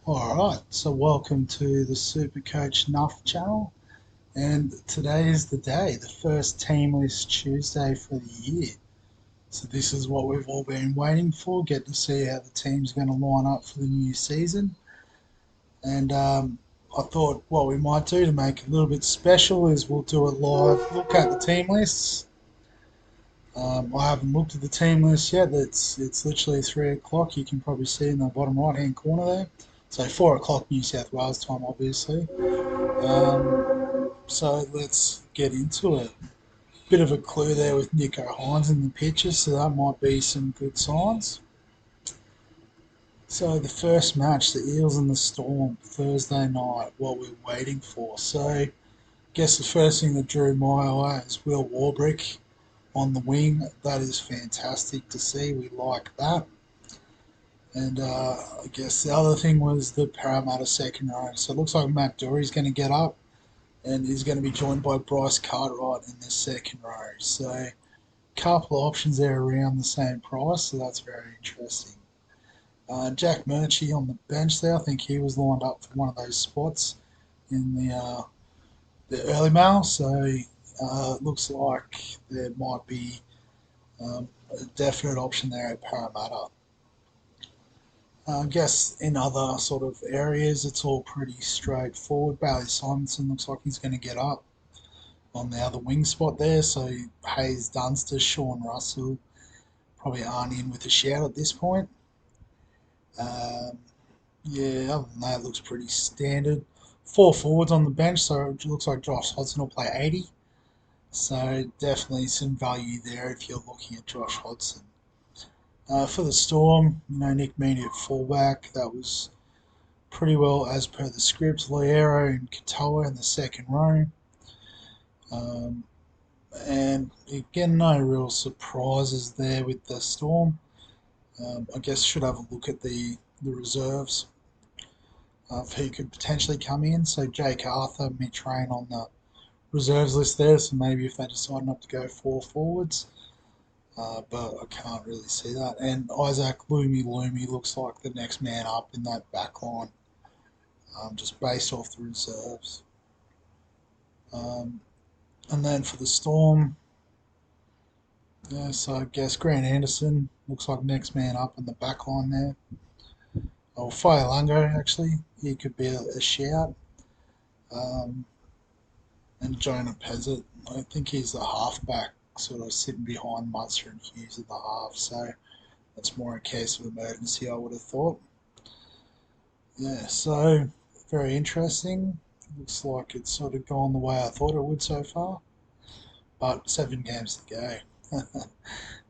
Alright, so welcome to the SuperCoach Nuff channel, and today is the day, the first team list Tuesday for the year. So this is what we've all been waiting for, get to see how the team's going to line up for the new season. And I thought what we might do to make it a little bit special is we'll do a live look at the team lists. I haven't looked at the team list yet. It's literally 3 o'clock. You can probably see in the bottom right hand corner there. So 4 o'clock New South Wales time, obviously. So let's get into it. Bit of a clue there with Nico Hines in the picture, so that might be some good signs. So the first match, the Eels and the Storm, Thursday night, what we're waiting for. So I guess the first thing that drew my eye is Will Warbrick on the wing. That is fantastic to see. We like that. And I guess the other thing was the Parramatta second row. So it looks like Matt Doorey's going to get up and he's going to be joined by Bryce Cartwright in the second row. So a couple of options there around the same price, so that's very interesting. Jack Murchie on the bench there, I think he was lined up for one of those spots in the early mail, so it looks like there might be a definite option there at Parramatta. I guess in other sort of areas, it's all pretty straightforward. Bailey Simonson looks like he's going to get up on the other wing spot there. So Hayes Dunster, Sean Russell probably aren't in with a shout at this point. Um, yeah, other than that, it looks pretty standard. Four forwards on the bench, so it looks like Josh Hodgson will play 80. So definitely some value there if you're looking at Josh Hodgson. For the Storm, Nick Meaney at fullback, that was pretty well as per the script. Loiero and Katoa in the second row. Um, and again, no real surprises there with the Storm. I guess should have a look at the reserves of who could potentially come in. So Jake Arthur, Mitch Rain on the reserves list there. So maybe if they decide not to go four forwards, but I can't really see that. And Isaac Loomy looks like the next man up in that back line, just based off the reserves. Um, and then for the Storm, yeah, so I guess Grant Anderson looks like next man up in the back line there. Oh, Lungo actually, he could be a shout. Um, and Jonah Pezzett, I think he's the halfback, sort of sitting behind Munster and Hughes at the half. So that's more a case of emergency, I would have thought. Yeah, so very interesting. Looks like it's sort of gone the way I thought it would so far, but 7 games to go.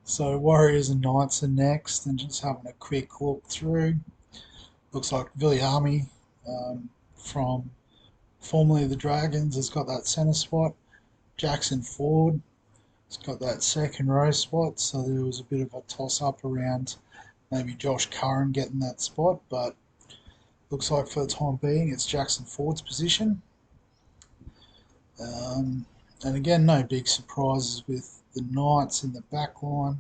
So Warriors and Knights are next, and just having a quick look through. Looks like Viliami from formerly the Dragons has got that centre spot. Jackson Ford has got that second row spot, so there was a bit of a toss up around maybe Josh Curran getting that spot, but looks like for the time being it's Jackson Ford's position. And again, no big surprises with the Knights in the back line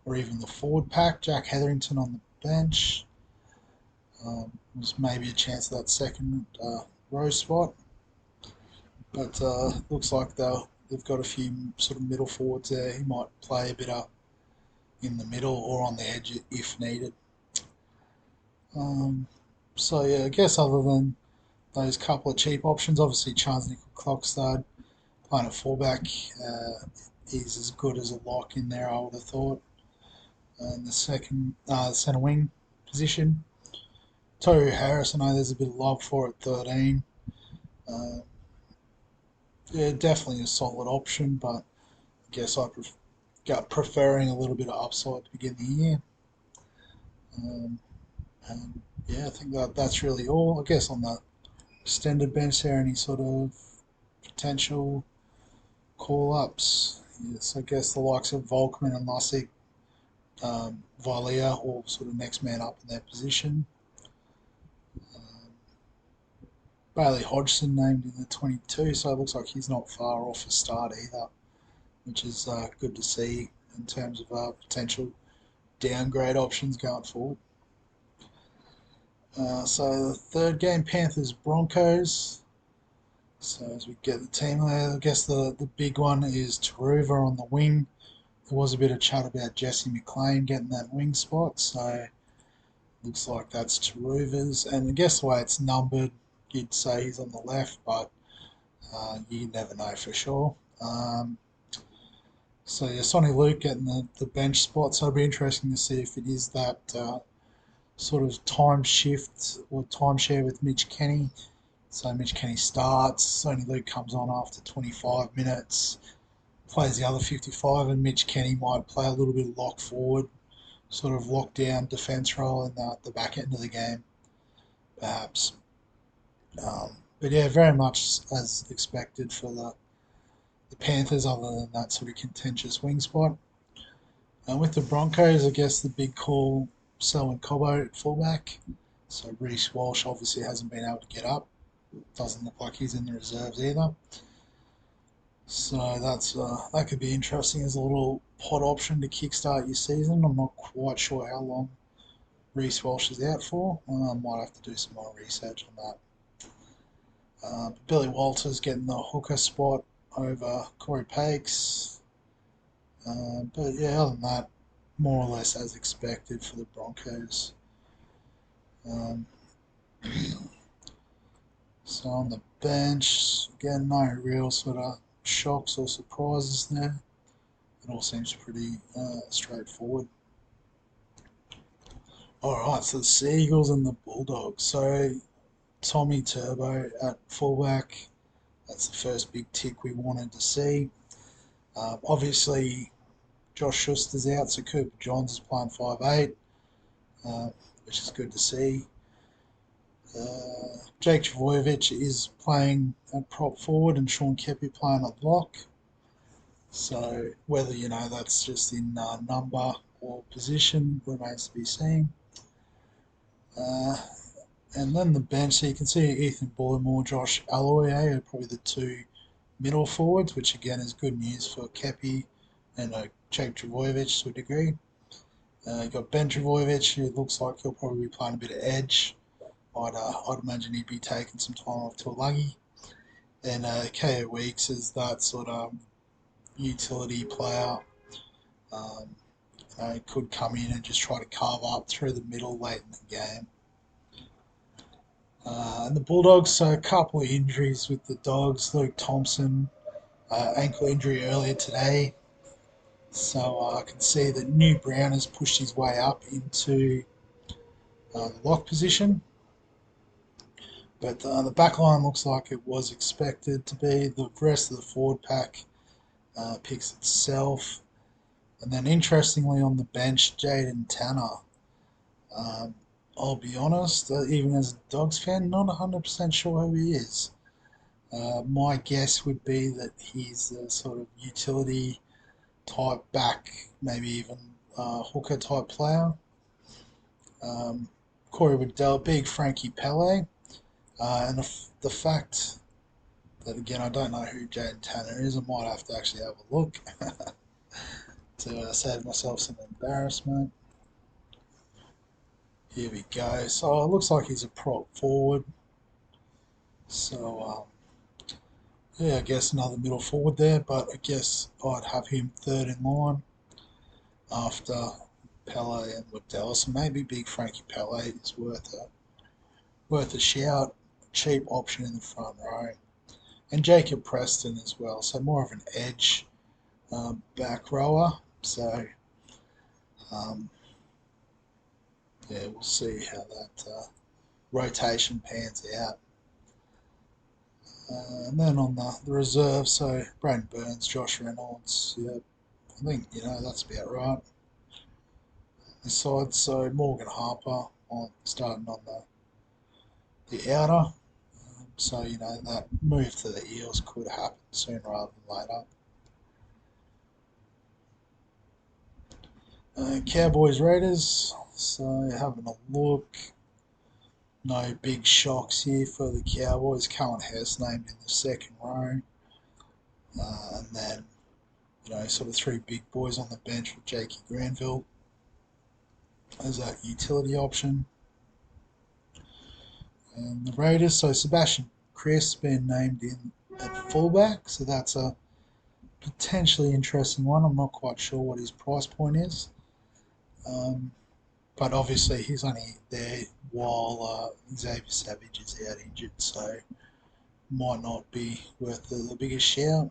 or even the forward pack. Jack Hetherington on the bench. There's maybe a chance of that second row spot. But looks like they've got a few sort of middle forwards there. He might play a bit up in the middle or on the edge if needed. So yeah, I guess other than those couple of cheap options, obviously Charles Nickel Clockstad playing at fullback is as good as a lock in there, I would have thought. And the second centre wing position, Toru Harris, I know there's a bit of love for at 13. Uh, yeah, definitely a solid option, but I guess I got preferring a little bit of upside to begin the year. Um, and yeah, I think that's really all. I guess on the extended bench there, any sort of potential call ups? Yes, I guess the likes of Volkman and Lussick, Valia, all sort of next man up in their position. Um, Bailey Hodgson named in the 22, so it looks like he's not far off a start either, which is good to see in terms of potential downgrade options going forward. So the third game, Panthers Broncos. So as we get the team there, I guess the big one is Taruva on the wing. There was a bit of chat about Jesse McLean getting that wing spot, so looks like that's Taruva's. And I guess the way it's numbered, you'd say he's on the left, but you never know for sure. So yeah, Sonny Luke getting the bench spot, so it'll be interesting to see if it is that sort of time shift or timeshare with Mitch Kenny. So Mitch Kenny starts, Sonny Luke comes on after 25 minutes, plays the other 55, and Mitch Kenny might play a little bit of lock forward, sort of lock down defence role in the back end of the game, perhaps. But yeah, very much as expected for the Panthers, other than that sort of contentious wing spot. And with the Broncos, I guess the big call, Selwyn Cobbo at fullback. So Reece Walsh obviously hasn't been able to get up. Doesn't look like he's in the reserves either. So that could be interesting as a little pot option to kickstart your season. I'm not quite sure how long Reece Walsh is out for. I might have to do some more research on that. Billy Walters getting the hooker spot over Corey Pakes. But yeah, other than that, more or less as expected for the Broncos. Um, so on the bench, again, no real sort of shocks or surprises there. It all seems pretty straightforward. Alright, so the Eagles and the Bulldogs. So Tommy Turbo at fullback. That's the first big tick we wanted to see. Obviously, Josh Schuster's out, so Cooper Johns is playing 5'8", which is good to see. Jake Trbojevic is playing at prop forward and Sean Kepi playing at lock. So whether, that's just in number or position remains to be seen. And then the bench, so you can see Ethan Bullimore, Josh Aloy are probably the two middle forwards, which again is good news for Kepi and Jake Trbojevic to a degree. You've got Ben Trbojevic, who looks like he'll probably be playing a bit of edge. I'd imagine he'd be taking some time off to a luggy. And KO Weeks is that sort of utility player. He could come in and just try to carve up through the middle late in the game. And the Bulldogs, so a couple of injuries with the Dogs. Luke Thompson, ankle injury earlier today. So I can see that New Brown has pushed his way up into the lock position. But the back line looks like it was expected to be. The rest of the forward pack picks itself. And then interestingly on the bench, Jaden Tanner. I'll be honest, even as a Dogs fan, not 100% sure who he is. My guess would be that he's a sort of utility type back, maybe even hooker type player. Corey Waddell, big Frankie Pele. And the fact that, again, I don't know who Jaden Tanner is, I might have to actually have a look to save myself some embarrassment. Here we go. So it looks like he's a prop forward. So, yeah, I guess another middle forward there, but I guess I'd have him third in line after Pele and Waddell. So maybe big Frankie Pele is worth a shout. Cheap option in the front row. And Jacob Preston as well. So more of an edge back rower. So, yeah, we'll see how that rotation pans out. And then on the reserve, so Brandon Burns, Josh Reynolds, yeah, I think, that's about right. The side, so Morgan Harper starting on the outer. So, that move to the Eels could happen sooner rather than later. Cowboys Raiders, so having a look. No big shocks here for the Cowboys. Cohen Hess named in the second row. And then, sort of three big boys on the bench with Jakey Granville as that utility option. And the Raiders, so Sebastian Chris been named in at fullback, so that's a potentially interesting one. I'm not quite sure what his price point is, um, but obviously he's only there while Xavier Savage is out injured, so might not be worth the biggest share.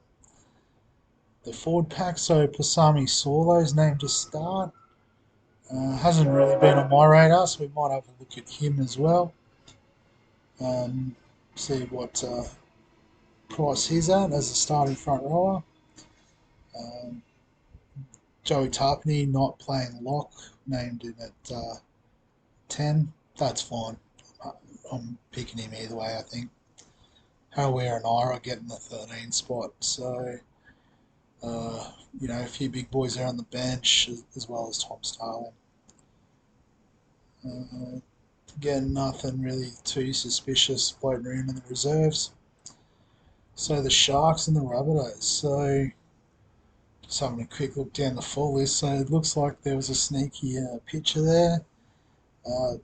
The forward pack, so Pasami Saulo's named to start. Hasn't really been on my radar, so we might have a look at him as well. See what price he's at as a starting front rower. Um, Joey Tarpany not playing lock, named in at 10. That's fine. I'm picking him either way, I think. Howare and Ira getting the 13 spot. So, a few big boys there on the bench, as well as Tom Starling. Again, nothing really too suspicious floating around in the reserves. So the Sharks and the Rabbitohs. So just having a quick look down the full list. So it looks like there was a sneaky picture there.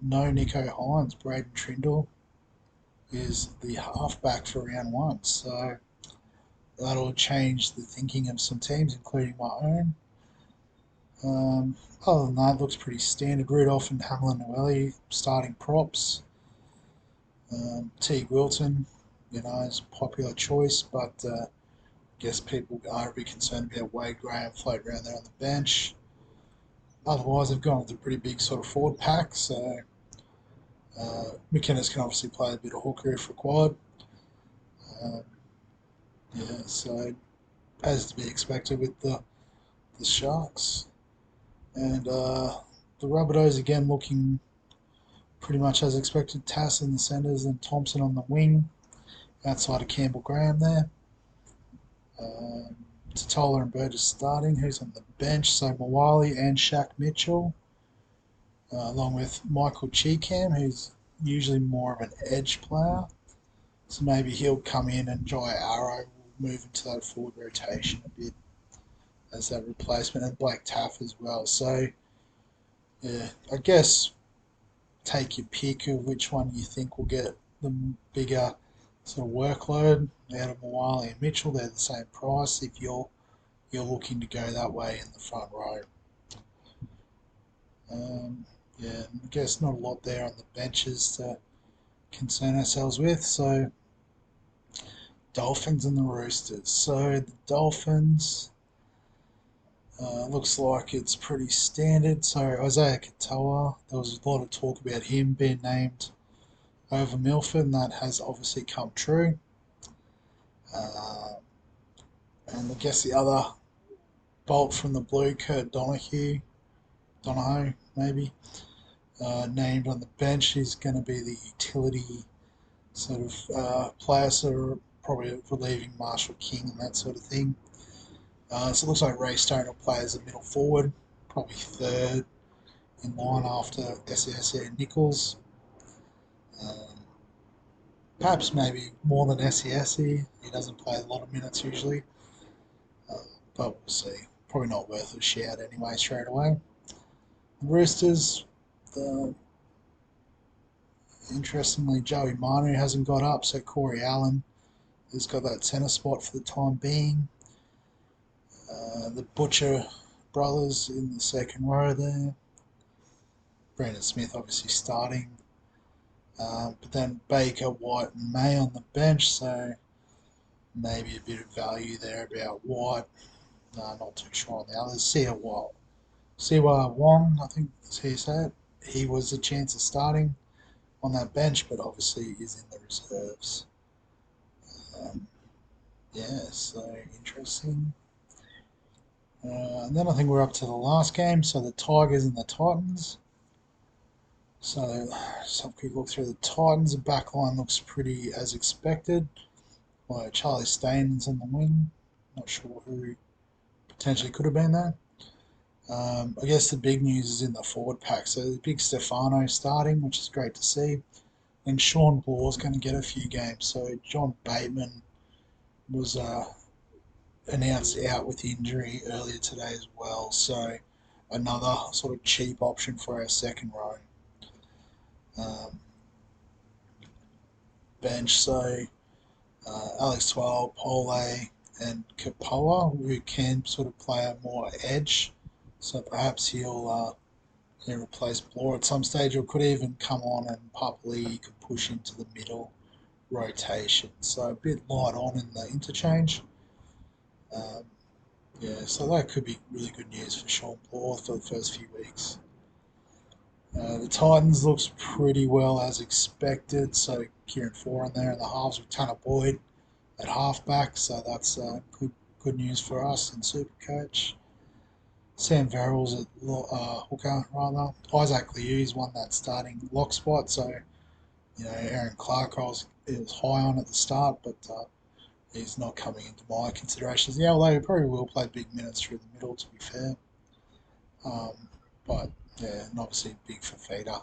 No Nico Hines. Braden Trindle is the halfback for round one. So that'll change the thinking of some teams, including my own. Other than that, it looks pretty standard. Rudolph and Hamlin Noelli starting props. Teague Wilton, is a popular choice, but I guess people are a bit concerned about Wade Graham floating around there on the bench. Otherwise, they've gone with a pretty big sort of forward pack, so McInnes can obviously play a bit of hooker if required. So as to be expected with the Sharks. And the Rabbitohs again looking pretty much as expected. Tass in the centres and Thompson on the wing, outside of Campbell Graham there. Totola and Burgess starting. Who's on the bench? So Mawali and Shaq Mitchell, along with Michael Cheekham, who's usually more of an edge player. So maybe he'll come in and Jai Arrow will move into that forward rotation a bit as that replacement, and Blake Taff as well. So, yeah, I guess take your pick of which one you think will get the bigger sort of workload out of Mawali and Mitchell. They're the same price if you're looking to go that way in the front row. I guess not a lot there on the benches to concern ourselves with. So, Dolphins and the Roosters. So, the Dolphins, looks like it's pretty standard. So, Isaiah Katoa, there was a lot of talk about him being named over Milford, and that has obviously come true. And I guess the other bolt from the blue, Kurt Donohoe, maybe, named on the bench. He's going to be the utility sort of player, so probably relieving Marshall King and that sort of thing. So it looks like Ray Stone will play as a middle forward, probably third in line after SES and Nichols. Perhaps maybe more than SES. He doesn't play a lot of minutes usually, but we'll see. Probably not worth a shout anyway straight away. The Roosters, interestingly, Joey Manu hasn't got up, so Corey Allen has got that centre spot for the time being. The Butcher brothers in the second row there. Brandon Smith obviously starting. But then Baker, White and May on the bench, so maybe a bit of value there about White. Not too sure on the others. Siwa Wong, I think that's how you say it. He was a chance of starting on that bench, but obviously is in the reserves. So interesting. And then I think we're up to the last game, so the Tigers and the Titans. So just have a quick look through the Titans. The back line looks pretty as expected. Well, Charlie Staines on the wing. Not sure who potentially could have been there. I guess the big news is in the forward pack. So the big Stefano starting, which is great to see. And Sean Blaw's going to get a few games. So John Bateman was announced out with injury earlier today as well. So another sort of cheap option for our second row. bench. So Alex 12, Pole, and Kapoa, who can sort of play a more edge. So perhaps he'll replace Bloor at some stage, or could even come on and Papali could push into the middle rotation. So a bit light on in the interchange. Um, yeah, so that could be really good news for Sean Bloor for the first few weeks. The Titans looks pretty well as expected. So Kieran Foran there in the halves with Tanner Boyd at halfback. So that's good news for us in SuperCoach. Sam Verrills at hooker, rather. Isaac Liu's won that starting lock spot. So, Aaron Clark it was high on at the start, but he's not coming into my considerations. Yeah, although he probably will play big minutes through the middle, to be fair. But, yeah, and obviously big for feeder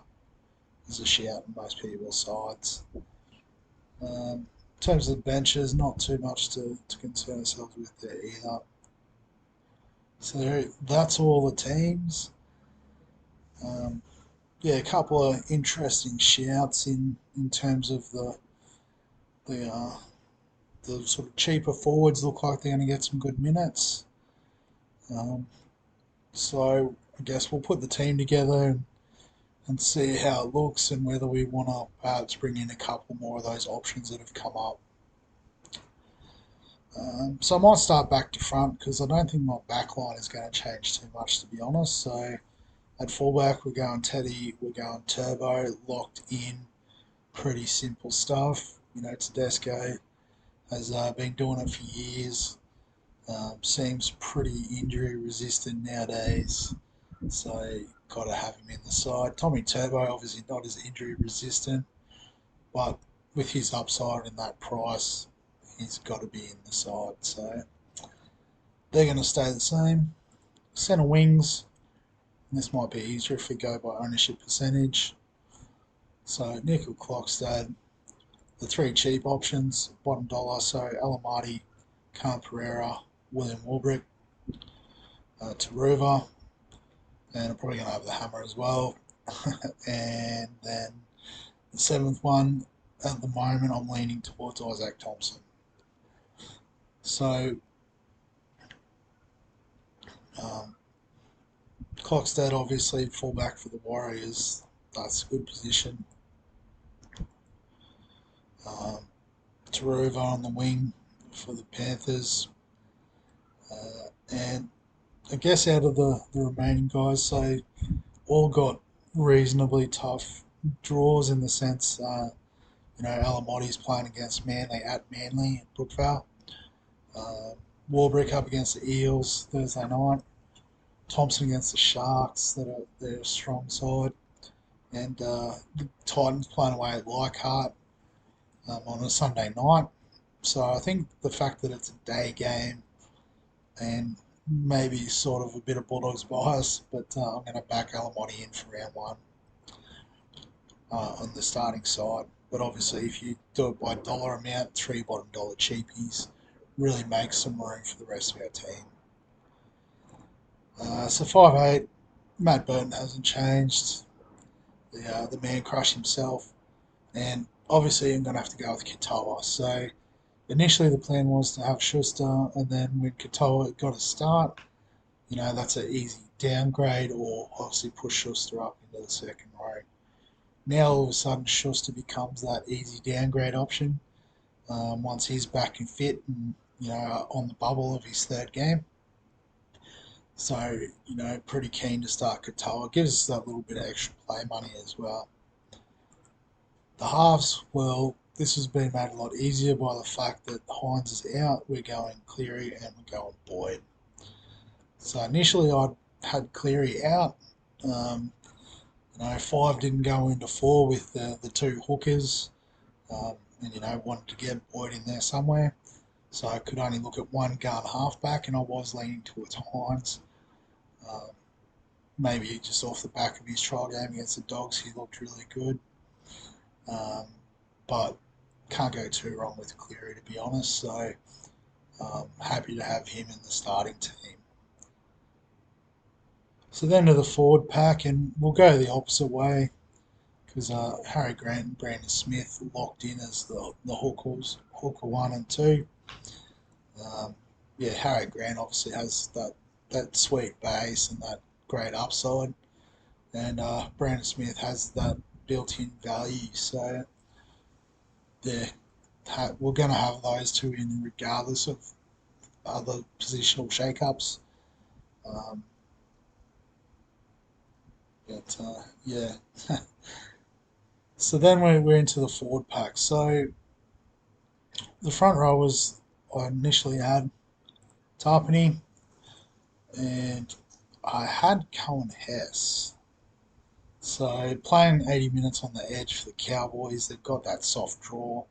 is a shout on most people's sides. In terms of the benches, not too much to concern ourselves with there either. So that's all the teams. Yeah, a couple of interesting shouts in terms of the the sort of cheaper forwards look like they're going to get some good minutes. Um, so I guess we'll put the team together and see how it looks and whether we want to perhaps bring in a couple more of those options that have come up. So I might start back to front because I don't think my back line is going to change too much, to be honest. So at fullback, we're going Teddy, we're going Turbo, locked in, pretty simple stuff. Tedesco has been doing it for years. Seems pretty injury resistant nowadays, so got to have him in the side. Tommy Turbo, obviously not as injury resistant, but with his upside and that price, he's got to be in the side. So they're going to stay the same. Centre wings, this might be easier if we go by ownership percentage. So Nickel Clockstad, the three cheap options, bottom dollar, so Alamati, Khan Pereira, William Warbrick, Taruva, and I'm probably going to have the hammer as well. And then the seventh one, at the moment, I'm leaning towards Isaac Thompson. So, Clockstad, obviously, fullback for the Warriors. That's a good position. Taruva on the wing for the Panthers. And I guess out of the remaining guys, so all got reasonably tough draws in the sense, Alamoti's playing against Manly at Manly at Brookvale. Warbrick up against the Eels Thursday night. Thompson against the Sharks, they're a strong side. And the Titans playing away at Leichhardt on a Sunday night. So I think the fact that it's a day game and maybe sort of a bit of Bulldogs bias, but I'm going to back Alamoti in for round one on the starting side. But obviously, if you do it by dollar amount, three bottom dollar cheapies really makes some room for the rest of our team. So 5'8", Matt Burton hasn't changed. The man crush himself. And obviously, I'm going to have to go with Katoa. So initially, the plan was to have Schuster, and then when Katoa got a start, that's an easy downgrade, or obviously push Schuster up into the second row. Now, all of a sudden, Schuster becomes that easy downgrade option once he's back and fit and, on the bubble of his third game. So, pretty keen to start Katoa. Gives us that little bit of extra play money as well. The halves, well, this has been made a lot easier by the fact that Hines is out. We're going Cleary and we're going Boyd. So initially I had Cleary out. 5 didn't go into 4 with the two hookers. And, wanted to get Boyd in there somewhere. So I could only look at one gun halfback, and I was leaning towards Hines. Maybe just off the back of his trial game against the Dogs, he looked really good. But can't go too wrong with Cleary, to be honest. So happy to have him in the starting team. So then to the forward pack, and we'll go the opposite way. because Harry Grant and Brandon Smith locked in as the hooker 1 and 2. Yeah, Harry Grant obviously has that sweet base and that great upside, and Brandon Smith has that built-in value. So yeah, we're going to have those two in regardless of other positional shake-ups. Um, but yeah, so then we're into the forward pack. So the front rowers I initially had Tarpany, and I had Cohen Hess. So playing 80 minutes on the edge for the Cowboys, they've got that soft draw.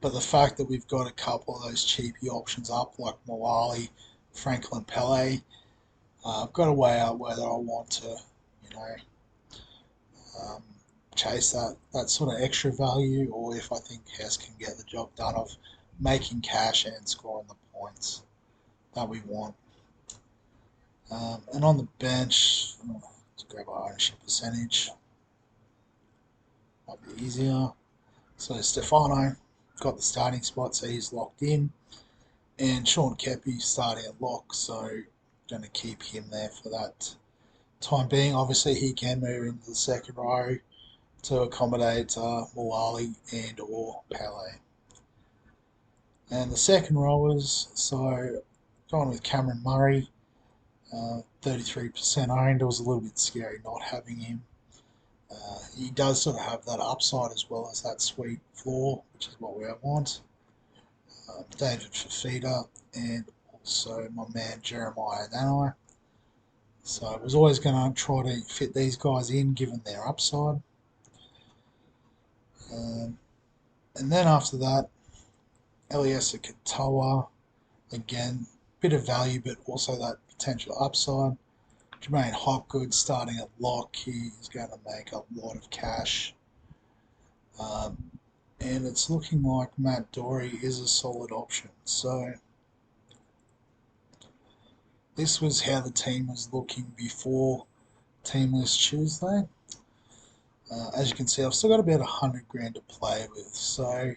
But the fact that we've got a couple of those cheapy options up, like Malali, Franklin Pele, I've got to weigh out whether I want to, you know, um, chase that sort of extra value, or if I think Hess can get the job done of making cash and scoring the points that we want. And on the bench, to grab our ownership percentage, might be easier. So Stefano got the starting spot, so he's locked in. And Sean Kepi starting at lock, so going to keep him there for that time being. Obviously, he can move into the second row to accommodate Moali and or Pele. And the second rowers, so going with Cameron Murray, 33% owned. It was a little bit scary not having him. He does sort of have that upside as well as that sweet floor, which is what we want. David Fafita and also my man Jeremiah Nanai. So I was always going to try to fit these guys in given their upside. And then after that, Eliesa Katoa, again, bit of value but also that potential upside. Jermaine Hopgood starting at lock, he's going to make a lot of cash. And it's looking like Matt Dory is a solid option. So this was how the team was looking before Team List Tuesday. As you can see, I've still got about 100 grand to play with. So,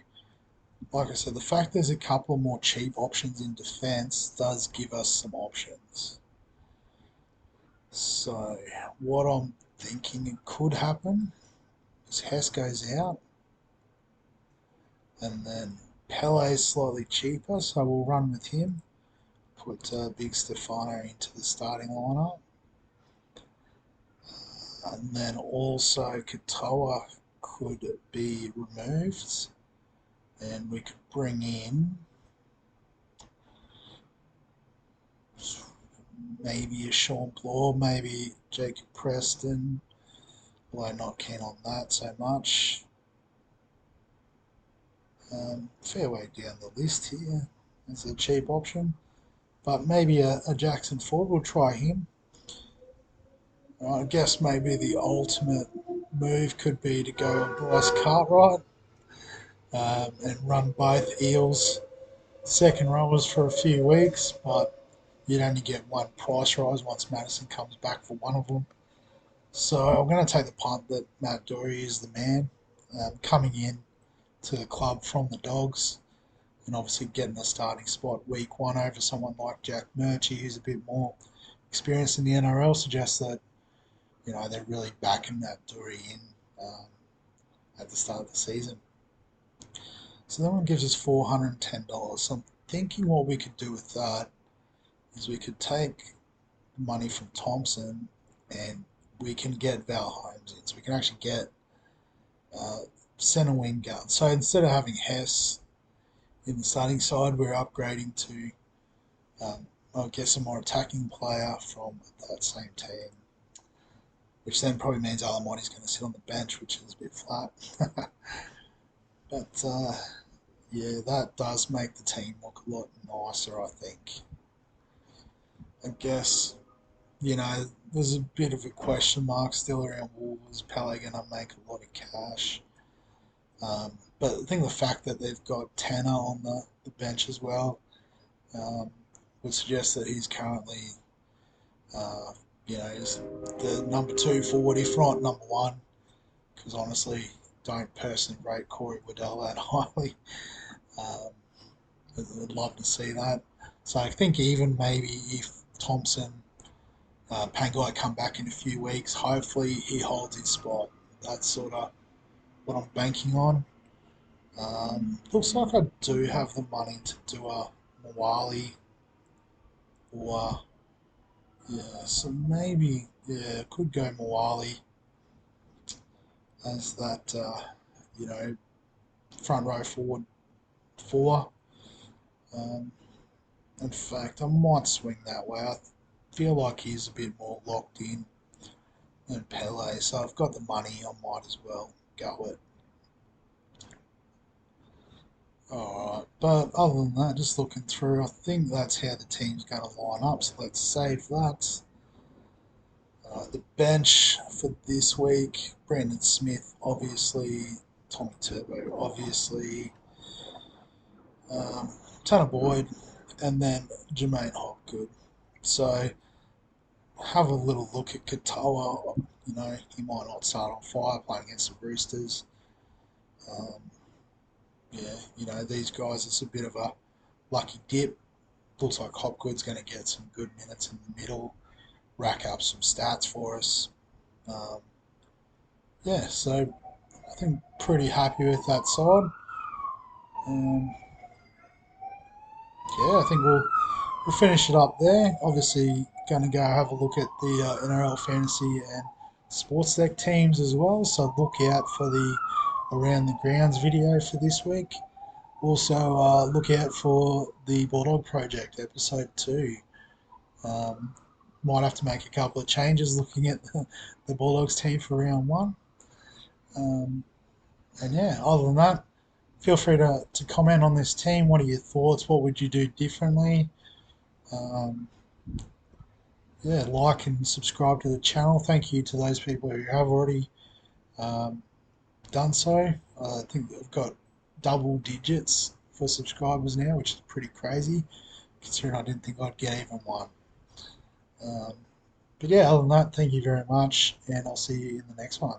like I said, the fact there's a couple more cheap options in defence does give us some options. So, what I'm thinking it could happen is Hess goes out, and then Pele's slightly cheaper, so we'll run with him. Put Big Stefano into the starting lineup. And then also Katoa could be removed, and we could bring in maybe a Sean Bloor, maybe Jacob Preston, although not keen on that so much. Fair way down the list here as a cheap option, but maybe a Jackson Ford, we'll try him. I guess maybe the ultimate move could be to go on Bryce Cartwright and run both Eels second rowers for a few weeks, but you'd only get one price rise once Madison comes back for one of them. So I'm going to take the punt that Matt Dory is the man coming in to the club from the Dogs, and obviously getting a starting spot week one over someone like Jack Murchie, who's a bit more experienced in the NRL, suggests that they're really backing that Dory in at the start of the season. So that one gives us $410. So I'm thinking what we could do with that is we could take money from Thompson and we can get Val Holmes in. So we can actually get centre wing gun. So instead of having Hess in the starting side, we're upgrading to, I guess, a more attacking player from that same team, which then probably means Alamonti's going to sit on the bench, which is a bit flat. But yeah, that does make the team look a lot nicer, I think. I guess, there's a bit of a question mark still around Wolves. Pele going to make a lot of cash. But I think the fact that they've got Tanner on the bench as well would suggest that he's currently is the number 2 forward, if not number 1. Because honestly, don't personally rate Corey Waddell that highly. Um, I'd love to see that. So I think even maybe if Thompson, Pangai come back in a few weeks, hopefully he holds his spot. That's sort of what I'm banking on. Looks like I do have the money to do a Mawali or yeah, so maybe yeah, could go Mawali as that front row forward 4. Um, in fact, I might swing that way. I feel like he's a bit more locked in than Pele, so I've got the money. I might as well go it. Alright, but other than that, just looking through, I think that's how the team's going to line up, so let's save that. The bench for this week, Brandon Smith, obviously, Tommy Turbo, obviously, Tanner Boyd, and then Jermaine Hopgood. So have a little look at Katoa. He might not start on fire playing against the Roosters. Um, yeah, these guys, it's a bit of a lucky dip. Looks like Hopgood's going to get some good minutes in the middle, rack up some stats for us. Um, yeah, so I think pretty happy with that side. Um, yeah, I think we'll finish it up there. Obviously, going to go have a look at the NRL fantasy and sports deck teams as well. So look out for the around the grounds video for this week. Also, look out for the Bulldog Project episode 2. Um, might have to make a couple of changes looking at the Bulldogs team for round 1. And yeah, other than that, feel free to comment on this team. What are your thoughts? What would you do differently? Um, yeah, like and subscribe to the channel. Thank you to those people who have already um, done so. I think I've got double digits for subscribers now, which is pretty crazy considering I didn't think I'd get even one. Um, but yeah, other than that, thank you very much, and I'll see you in the next one.